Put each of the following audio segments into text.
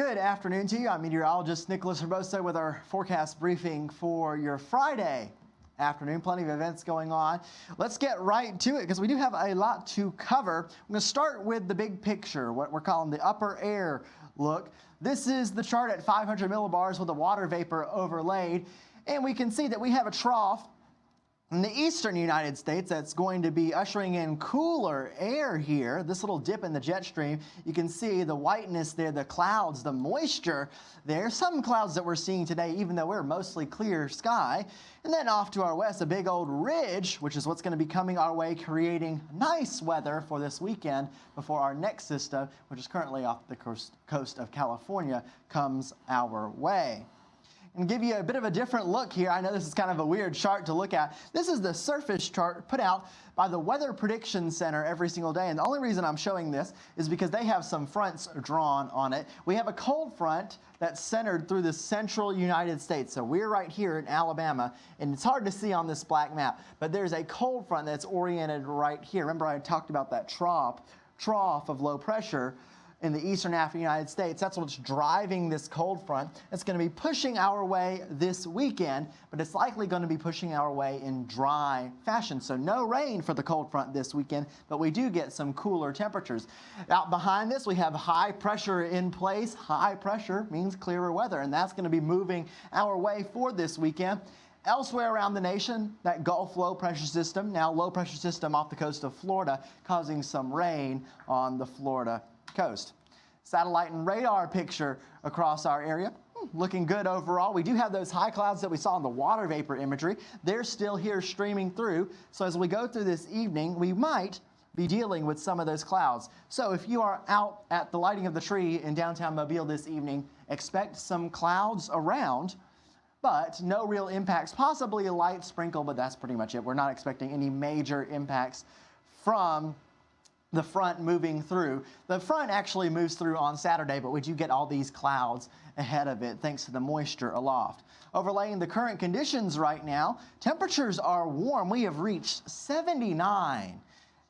Good afternoon to you. I'm meteorologist Nicholas Herbosa with our forecast briefing for your Friday afternoon. Plenty of events going on. Let's get right to it because we do have a lot to cover. I'm going to start with the big picture, what we're calling the upper air look. This is the chart at 500 millibars with the water vapor overlaid, and we can see that we have a trough in the eastern United States that's going to be ushering in cooler air here. This little dip in the jet stream, you can see the whiteness there, the clouds, the moisture there. Some clouds that we're seeing today, even though we're mostly clear sky. And then off to our west, a big old ridge, which is what's going to be coming our way, creating nice weather for this weekend before our next system, which is currently off the coast of California, comes our way. And give you a bit of a different look here. I know this is kind of a weird chart to look at. This is the surface chart put out by the Weather Prediction Center every single day. And the only reason I'm showing this is because they have some fronts drawn on it. We have a cold front that's centered through the central United States. So we're right here in Alabama, and it's hard to see on this black map, but there's a cold front that's oriented right here. Remember I talked about that trough of low pressure in the eastern half of the United States. That's what's driving this cold front. It's going to be pushing our way this weekend, but it's likely going to be pushing our way in dry fashion. So no rain for the cold front this weekend, but we do get some cooler temperatures. Out behind this, we have high pressure in place. High pressure means clearer weather, and that's going to be moving our way for this weekend. Elsewhere around the nation, that Gulf low pressure system, now low pressure system off the coast of Florida, causing some rain on the Florida coast. Satellite and radar picture across our area, looking good overall. We do have those high clouds that we saw in the water vapor imagery. They're still here streaming through. So as we go through this evening, we might be dealing with some of those clouds. So if you are out at the lighting of the tree in downtown Mobile this evening, expect some clouds around, but no real impacts. Possibly a light sprinkle, but that's pretty much it. We're not expecting any major impacts from the front moving through. The front actually moves through on Saturday, but we do get all these clouds ahead of it thanks to the moisture aloft. Overlaying the current conditions right now, temperatures are warm. We have reached 79.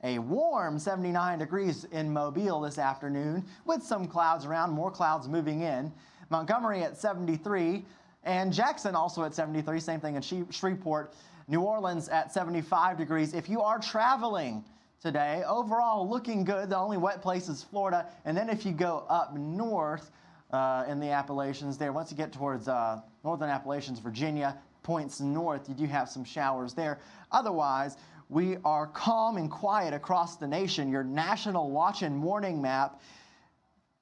A warm 79 degrees in Mobile this afternoon with some clouds around, more clouds moving in. Montgomery at 73 and Jackson also at 73, same thing in Shreveport. New Orleans at 75 degrees. If you are traveling today, overall looking good. The only wet place is Florida. And then if you go up north in the Appalachians there, once you get towards northern Appalachians, Virginia, points north, you do have some showers there. Otherwise, we are calm and quiet across the nation. Your national watch and warning map,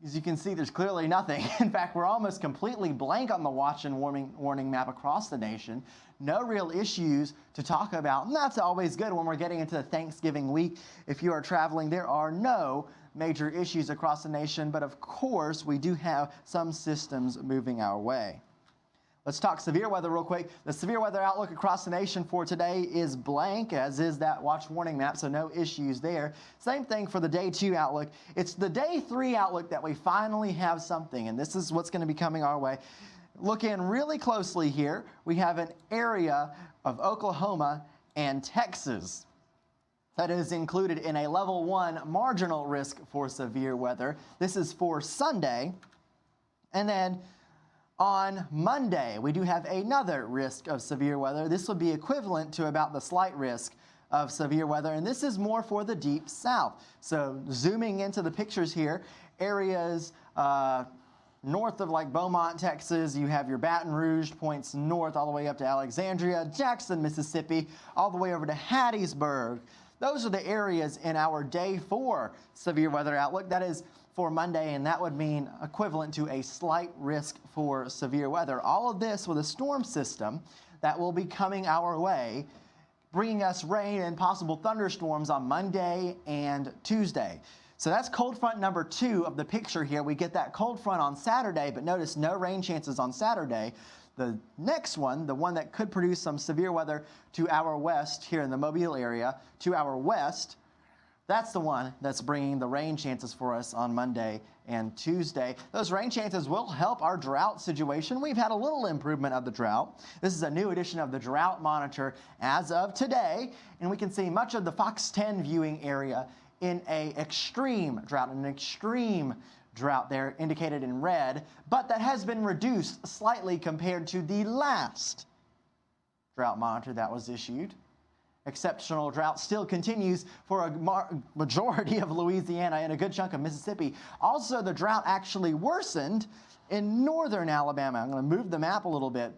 as you can see, there's clearly nothing. In fact, we're almost completely blank on the watch and warning map across the nation. No real issues to talk about, and that's always good when we're getting into the Thanksgiving week. If you are traveling, there are no major issues across the nation, but of course, we do have some systems moving our way. Let's talk severe weather real quick. The severe weather outlook across the nation for today is blank, as is that watch warning map, so no issues there. Same thing for the day 2 outlook. It's the day 3 outlook that we finally have something, and this is what's going to be coming our way. Look in really closely here. We have an area of Oklahoma and Texas that is included in a level 1 marginal risk for severe weather. This is for Sunday, and then on Monday, we do have another risk of severe weather. This would be equivalent to about the slight risk of severe weather, and this is more for the deep south. So zooming into the pictures here, areas north of like Beaumont, Texas, you have your Baton Rouge, points north all the way up to Alexandria, Jackson, Mississippi, all the way over to Hattiesburg. Those are the areas in our day 4 severe weather outlook. That is for Monday, and that would mean equivalent to a slight risk for severe weather. All of this with a storm system that will be coming our way, bringing us rain and possible thunderstorms on Monday and Tuesday. So that's cold front number 2 of the picture here. We get that cold front on Saturday, but notice no rain chances on Saturday. The next one, the one that could produce some severe weather to our west here in the Mobile area, to our west, that's the one that's bringing the rain chances for us on Monday and Tuesday. Those rain chances will help our drought situation. We've had a little improvement of the drought. This is a new edition of the Drought Monitor as of today, and we can see much of the Fox 10 viewing area in an extreme drought drought there indicated in red, but that has been reduced slightly compared to the last drought monitor that was issued. Exceptional drought still continues for a majority of Louisiana and a good chunk of Mississippi. Also, the drought actually worsened in northern Alabama. I'm going to move the map a little bit.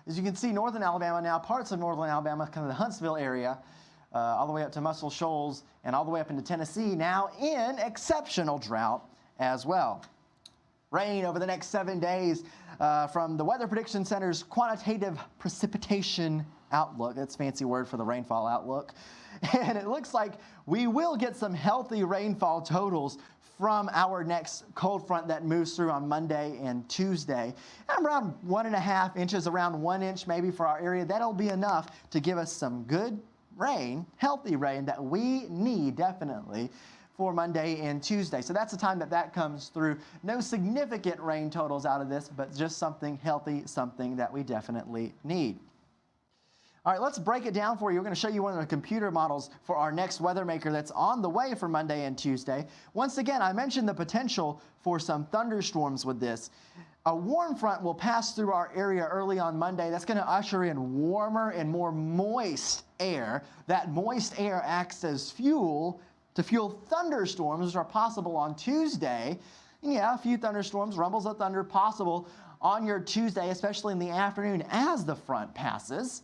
As you can see, northern Alabama now, parts of northern Alabama, kind of the Huntsville area, all the way up to Muscle Shoals and all the way up into Tennessee, now in exceptional drought as well. Rain over the next 7 days from the Weather Prediction Center's quantitative precipitation outlook. That's a fancy word for the rainfall outlook. And it looks like we will get some healthy rainfall totals from our next cold front that moves through on Monday and Tuesday. And around 1.5 inches, around 1 inch maybe for our area. That'll be enough to give us some good rain, healthy rain that we need definitely for Monday and Tuesday. So that's the time that comes through. No significant rain totals out of this, but just something healthy, something that we definitely need. All right, let's break it down for you. We're going to show you one of the computer models for our next weather maker that's on the way for Monday and Tuesday. Once again, I mentioned the potential for some thunderstorms with this. A warm front will pass through our area early on Monday. That's going to usher in warmer and more moist air. That moist air acts as fuel to fuel thunderstorms, which are possible on Tuesday. And yeah, a few thunderstorms, rumbles of thunder possible on your Tuesday, especially in the afternoon as the front passes.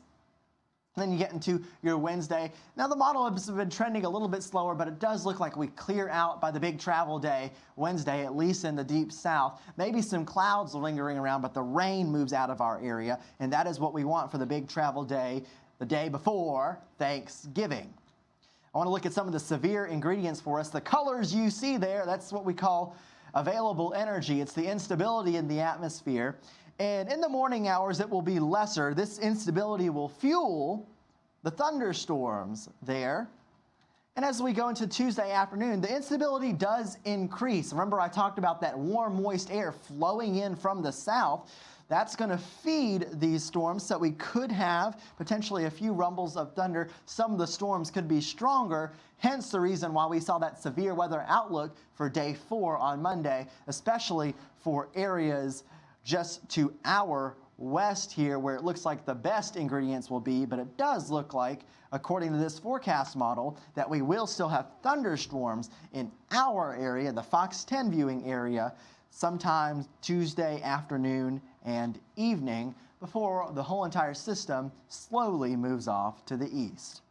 Then you get into your Wednesday. Now the model has been trending a little bit slower, but it does look like we clear out by the big travel day, Wednesday, at least in the deep south. Maybe some clouds lingering around, but the rain moves out of our area, and that is what we want for the big travel day, the day before Thanksgiving. I want to look at some of the severe ingredients for us. The colors you see there, that's what we call available energy. It's the instability in the atmosphere. And in the morning hours, it will be lesser. This instability will fuel the thunderstorms there. And as we go into Tuesday afternoon, the instability does increase. Remember, I talked about that warm, moist air flowing in from the south. That's going to feed these storms, so we could have potentially a few rumbles of thunder. Some of the storms could be stronger, hence the reason why we saw that severe weather outlook for day 4 on Monday, especially for areas just to our west here, where it looks like the best ingredients will be, but it does look like, according to this forecast model, that we will still have thunderstorms in our area, the Fox 10 viewing area, sometime Tuesday afternoon and evening before the whole entire system slowly moves off to the east.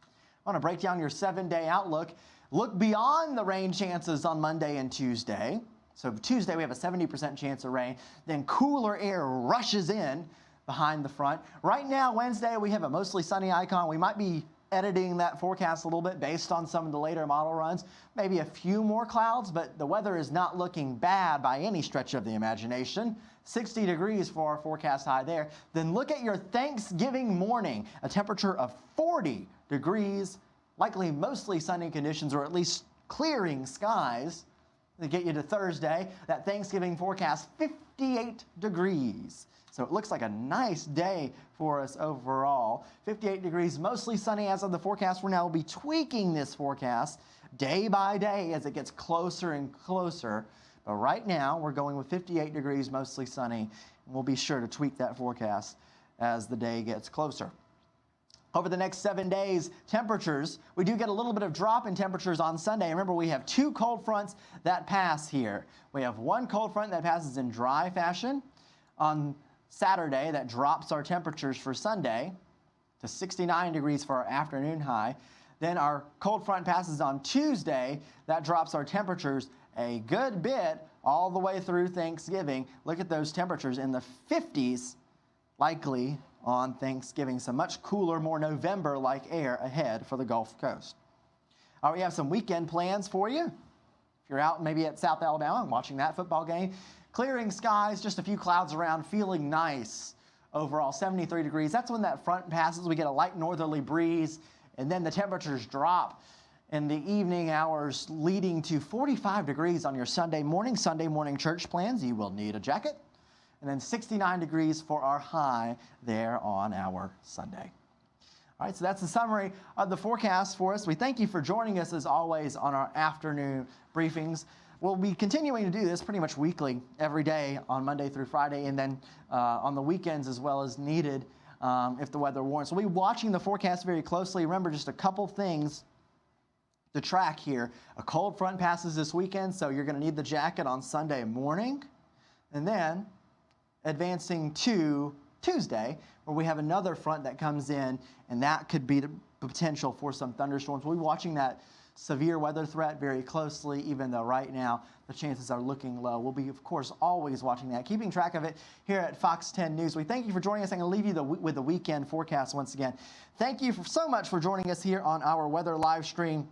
I want to break down your 7-day outlook. Look beyond the rain chances on Monday and Tuesday. So Tuesday we have a 70% chance of rain. Then cooler air rushes in behind the front. Right now, Wednesday, we have a mostly sunny icon. We might be editing that forecast a little bit based on some of the later model runs. Maybe a few more clouds, but the weather is not looking bad by any stretch of the imagination. 60 degrees for our forecast high there. Then look at your Thanksgiving morning, a temperature of 40 degrees, likely mostly sunny conditions or at least clearing skies. To get you to Thursday, that Thanksgiving forecast, 58 degrees. So it looks like a nice day for us overall. 58 degrees, mostly sunny as of the forecast. We're now be tweaking this forecast day by day as it gets closer and closer. But right now, we're going with 58 degrees, mostly sunny. And we'll be sure to tweak that forecast as the day gets closer. Over the next 7 days, temperatures, we do get a little bit of drop in temperatures on Sunday. Remember, we have 2 cold fronts that pass here. We have one cold front that passes in dry fashion on Saturday that drops our temperatures for Sunday to 69 degrees for our afternoon high. Then our cold front passes on Tuesday. That drops our temperatures a good bit all the way through Thanksgiving. Look at those temperatures in the 50s, likely on Thanksgiving. So much cooler, more November-like air ahead for the Gulf Coast. All right, we have some weekend plans for you. If you're out maybe at South Alabama and watching that football game, clearing skies, just a few clouds around, feeling nice. Overall, 73 degrees. That's when that front passes. We get a light northerly breeze, and then the temperatures drop in the evening hours, leading to 45 degrees on your Sunday morning church plans. You will need a jacket. And then 69 degrees for our high there on our Sunday. All right, so that's the summary of the forecast for us. We thank you for joining us, as always, on our afternoon briefings. we'll be continuing to do this pretty much weekly, every day on Monday through Friday, and then on the weekends as well as needed if the weather warrants. We'll be watching the forecast very closely. Remember, just a couple things to track here. A cold front passes this weekend, so you're going to need the jacket on Sunday morning. And then advancing to Tuesday, where we have another front that comes in, and that could be the potential for some thunderstorms. We'll be watching that severe weather threat very closely, even though right now the chances are looking low. We'll be, of course, always watching that, keeping track of it here at Fox 10 News. We thank you for joining us. I'm going to leave you with the weekend forecast once again. Thank you so much for joining us here on our weather live stream.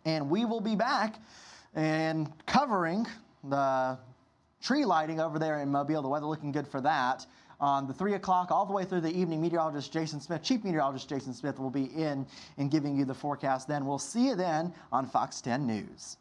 And we will be back and covering the tree lighting over there in Mobile. The weather looking good for that. On the 3 o'clock all the way through the evening, meteorologist Jason Smith, Chief Meteorologist Jason Smith will be in and giving you the forecast then. We'll see you then on Fox 10 News.